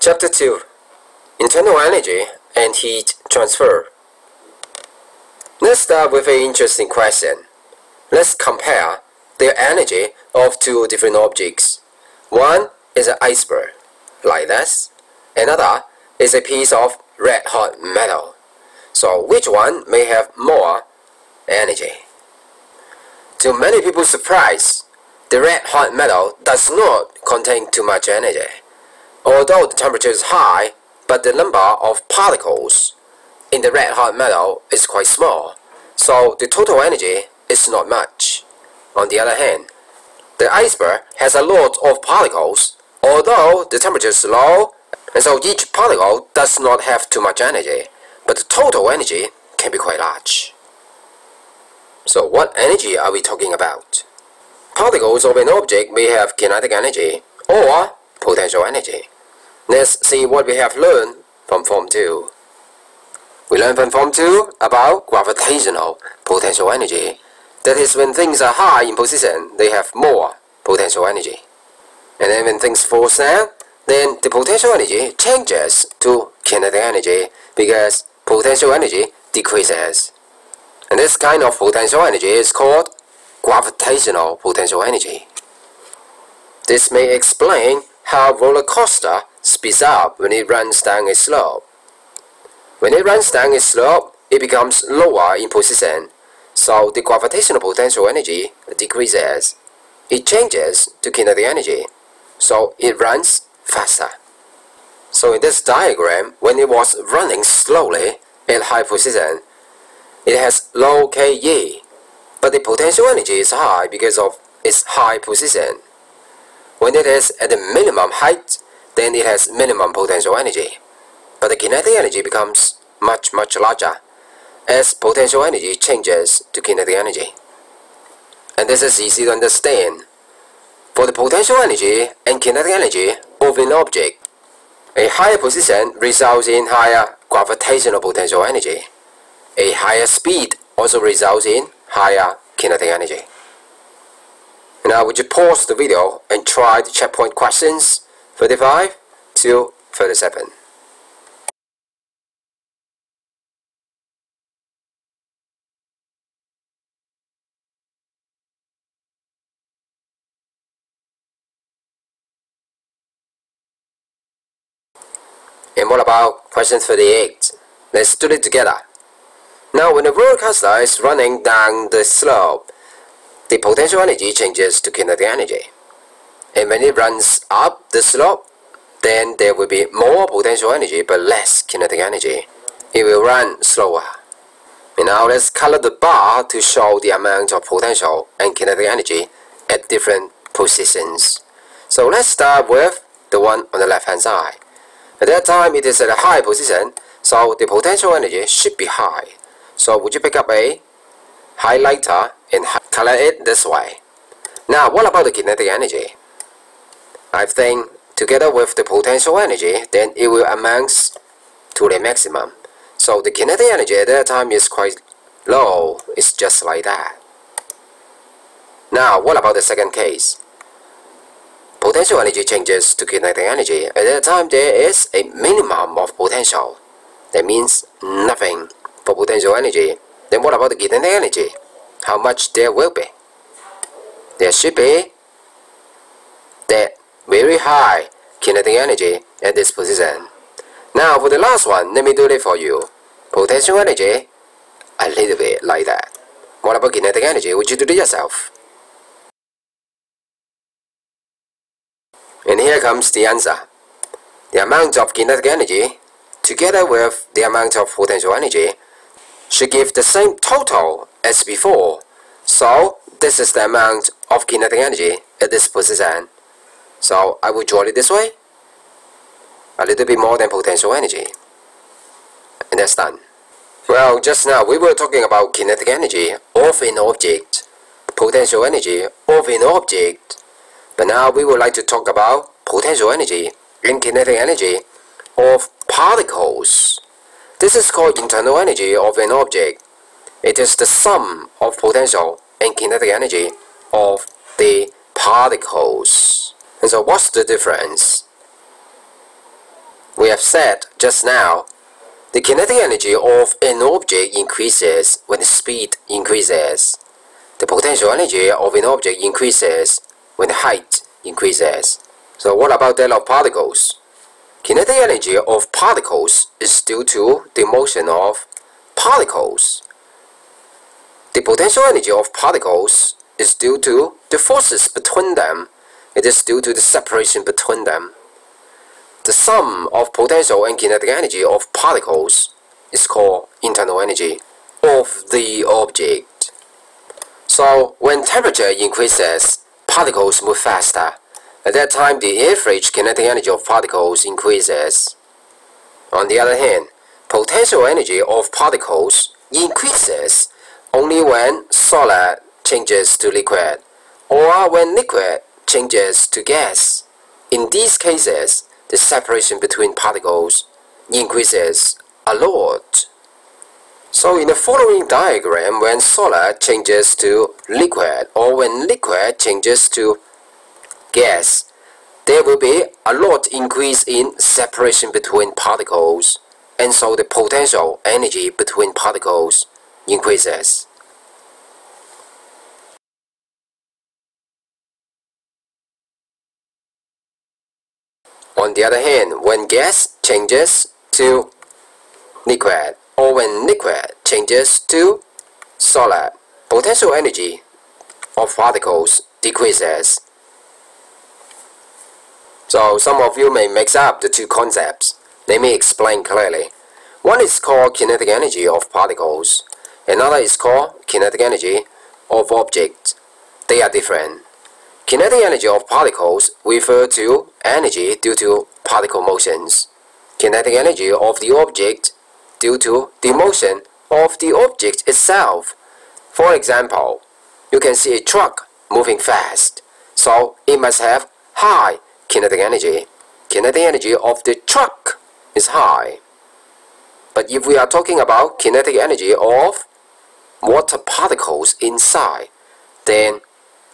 Chapter 2: Internal Energy and Heat Transfer. Let's start with an interesting question. Let's compare the energy of two different objects. One is an iceberg, like this. Another is a piece of red-hot metal. So which one may have more energy? To many people's surprise, the red-hot metal does not contain too much energy. Although the temperature is high, but the number of particles in the red-hot metal is quite small, so the total energy is not much. On the other hand, the iceberg has a lot of particles, although the temperature is low, and so each particle does not have too much energy, but the total energy can be quite large. So what energy are we talking about? Particles of an object may have kinetic energy or potential energy. Let's see what we have learned from Form 2. We learned from Form 2 about gravitational potential energy. That is, when things are high in position, they have more potential energy. And then when things fall down, then the potential energy changes to kinetic energy because potential energy decreases. And this kind of potential energy is called gravitational potential energy. This may explain how a roller coaster speeds up when it runs down a slope. When it runs down a slope, it becomes lower in position, so the gravitational potential energy decreases. It changes to kinetic energy, so it runs faster. So in this diagram, when it was running slowly at high position, it has low Ke, but the potential energy is high because of its high position. When it is at the minimum height, then it has minimum potential energy, but the kinetic energy becomes much larger as potential energy changes to kinetic energy. And this is easy to understand. For the potential energy and kinetic energy of an object, a higher position results in higher gravitational potential energy. A higher speed also results in higher kinetic energy. Now would you pause the video and try the checkpoint questions 35 to 37. And what about question 38? Let's do it together. Now when the roller coaster is running down the slope, the potential energy changes to kinetic energy. And when it runs up the slope, then there will be more potential energy but less kinetic energy. It will run slower. And now let's color the bar to show the amount of potential and kinetic energy at different positions. So let's start with the one on the left hand side. At that time it is at a high position, so the potential energy should be high. So would you pick up a highlighter and color it this way? Now what about the kinetic energy? I think together with the potential energy, then it will amount to the maximum. So the kinetic energy at that time is quite low. It's just like that. Now what about the second case? Potential energy changes to kinetic energy. At that time there is a minimum of potential. That means nothing for potential energy. Then what about the kinetic energy? How much there will be? There should be that very high kinetic energy at this position. Now for the last one, let me do it for you. Potential energy, a little bit like that. What about kinetic energy? Would you do it yourself? And here comes the answer. The amount of kinetic energy together with the amount of potential energy should give the same total as before. So this is the amount of kinetic energy at this position. So I will draw it this way. A little bit more than potential energy. And that's done. Well, just now we were talking about kinetic energy of an object, potential energy of an object. But now we would like to talk about potential energy and kinetic energy of particles. This is called internal energy of an object. It is the sum of potential and kinetic energy of the particles. And so what's the difference? we have said just now, the kinetic energy of an object increases when the speed increases. The potential energy of an object increases when the height increases. So what about that of particles? Kinetic energy of particles is due to the motion of particles. The potential energy of particles is due to the forces between them. It is due to the separation between them. The sum of potential and kinetic energy of particles is called internal energy of the object. So when temperature increases, particles move faster. At that time, the average kinetic energy of particles increases. On the other hand, potential energy of particles increases only when solid changes to liquid or when liquid changes to gas. In these cases, the separation between particles increases a lot. So in the following diagram, when solid changes to liquid or when liquid changes to gas, there will be a lot increase in separation between particles, and so the potential energy between particles increases. On the other hand, when gas changes to liquid or when liquid changes to solid, potential energy of particles decreases. So some of you may mix up the two concepts. Let me explain clearly. One is called kinetic energy of particles. Another is called kinetic energy of objects. They are different. Kinetic energy of particles refer to energy due to particle motions. Kinetic energy of the object due to the motion of the object itself. For example, you can see a truck moving fast, so it must have high kinetic energy. Kinetic energy of the truck is high. But if we are talking about kinetic energy of water particles inside, then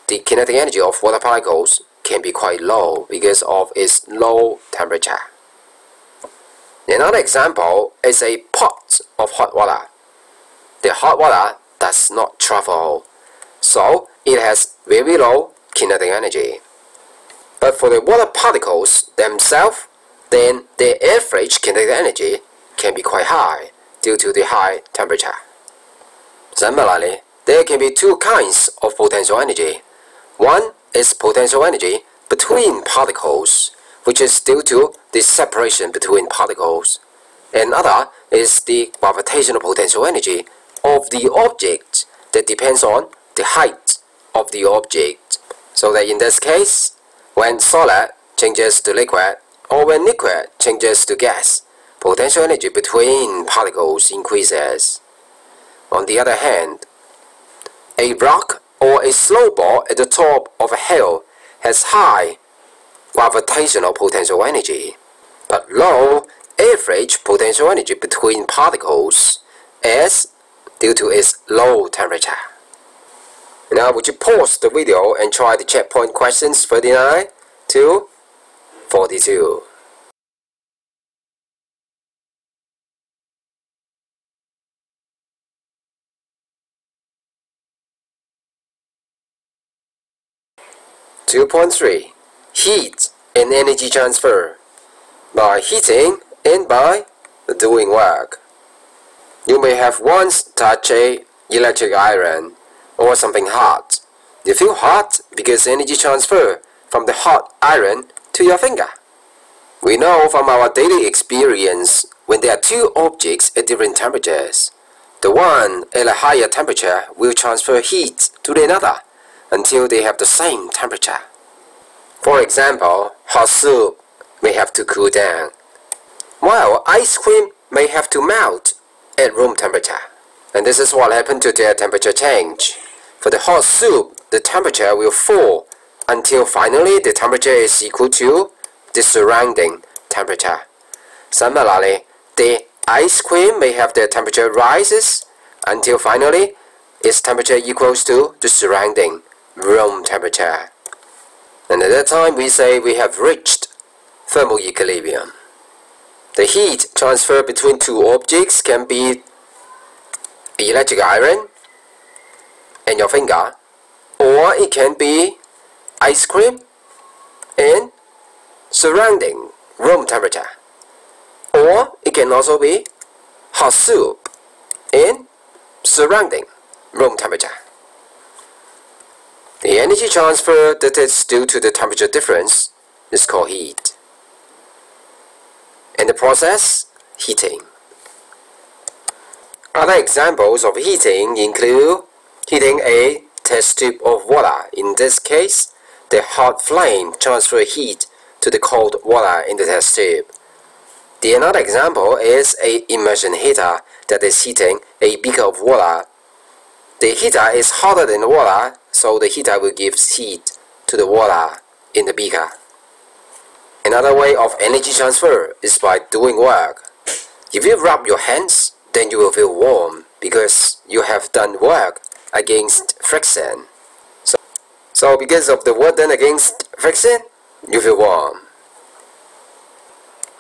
the kinetic energy of water particles can be quite low because of its low temperature. Another example is a pot of hot water. The hot water does not travel, so it has very low kinetic energy. But for the water particles themselves, then their average kinetic energy can be quite high due to the high temperature. Similarly, there can be two kinds of potential energy. One is potential energy between particles, which is due to the separation between particles. Another is the gravitational potential energy of the object that depends on the height of the object. So that in this case, when solid changes to liquid or when liquid changes to gas, potential energy between particles increases. On the other hand, a rock or a snowball at the top of a hill has high gravitational potential energy, but low average potential energy between particles is due to its low temperature. Now would you pause the video and try the checkpoint questions 39 to 42. (2.3) Heat and energy transfer by heating and by doing work. You may have once touched an electric iron or something hot. You feel hot because energy transfer from the hot iron to your finger. We know from our daily experience when there are two objects at different temperatures, the one at a higher temperature will transfer heat to the other until they have the same temperature. For example, hot soup may have to cool down, while ice cream may have to melt at room temperature. And this is what happened to their temperature change. For the hot soup, the temperature will fall until finally the temperature is equal to the surrounding temperature. Similarly, the ice cream may have the temperature rises until finally its temperature equals to the surrounding room temperature. And at that time we say we have reached thermal equilibrium. The heat transfer between two objects can be electric iron and your finger, or it can be ice cream and surrounding room temperature, or it can also be hot soup in surrounding room temperature. The energy transfer that is due to the temperature difference is called heat, and the process, heating. Other examples of heating include heating a test tube of water. In this case, the hot flame transfers heat to the cold water in the test tube. The another example is an immersion heater that is heating a beaker of water. The heater is hotter than the water, so the heater will give heat to the water in the beaker. Another way of energy transfer is by doing work. If you rub your hands, then you will feel warm because you have done work against friction. So because of the work done against friction, you feel warm.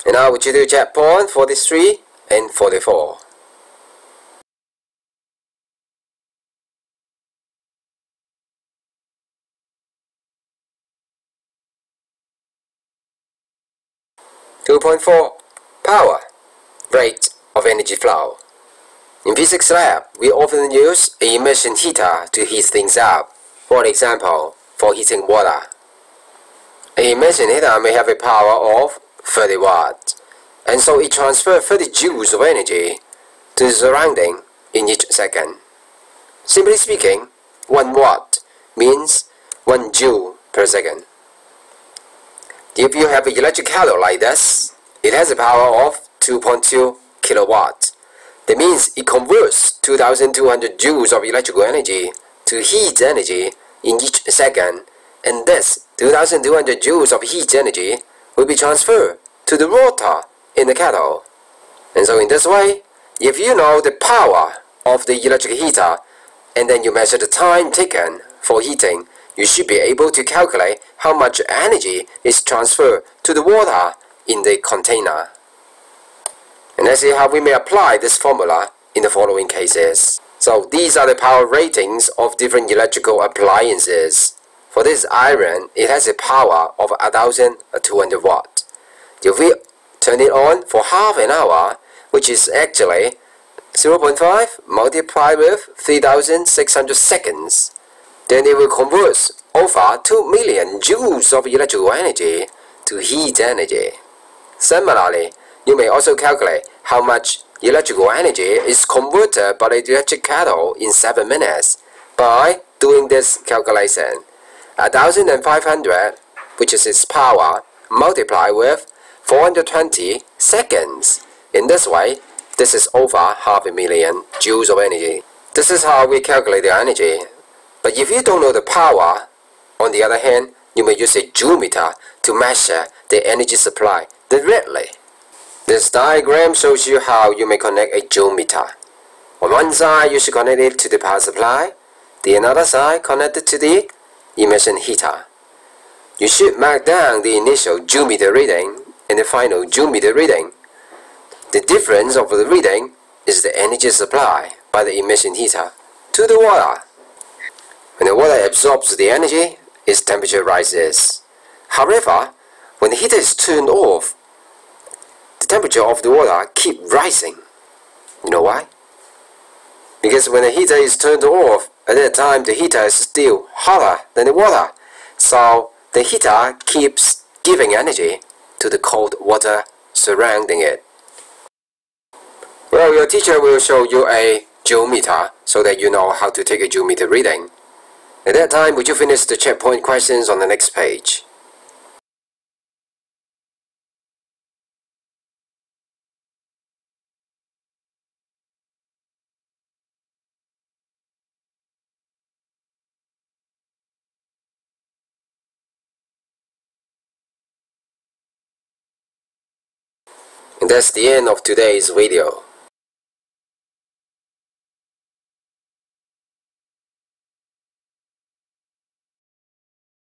And now we do check point 43 and 44. (2.4) Power, rate of energy flow. In physics lab, we often use an immersion heater to heat things up. For example, for heating water. An immersion heater may have a power of 30 watts, and so it transfers 30 joules of energy to the surrounding in each second. Simply speaking, 1 watt means 1 joule per second. If you have an electric kettle like this, it has a power of 2.2 kilowatts. That means it converts 2,200 joules of electrical energy to heat energy in each second, and this 2,200 joules of heat energy will be transferred to the water in the kettle. And so in this way, if you know the power of the electric heater, and then you measure the time taken for heating, you should be able to calculate how much energy is transferred to the water in the container. And let's see how we may apply this formula in the following cases. So these are the power ratings of different electrical appliances. For this iron, it has a power of 1,200 watts. If we turn it on for half an hour, which is actually 0.5 multiplied with 3,600 seconds, then it will convert over 2 million joules of electrical energy to heat energy. Similarly, you may also calculate how much electrical energy is converted by the electric kettle in 7 minutes by doing this calculation. 1,500, which is its power, multiplied with 420 seconds. In this way, this is over 500,000 joules of energy. This is how we calculate the energy. But if you don't know the power, on the other hand, you may use a joule meter to measure the energy supply directly. This diagram shows you how you may connect a joule meter. On one side, you should connect it to the power supply. The another side, connect it to the immersion heater. You should mark down the initial joule meter reading and the final joule meter reading. The difference of the reading is the energy supply by the immersion heater to the water. When the water absorbs the energy, its temperature rises. However, when the heater is turned off, the temperature of the water keeps rising. You know why? Because when the heater is turned off, at that time the heater is still hotter than the water. So the heater keeps giving energy to the cold water surrounding it. Well, your teacher will show you a joule meter so that you know how to take a joule meter reading. At that time, would you finish the checkpoint questions on the next page? And that's the end of today's video.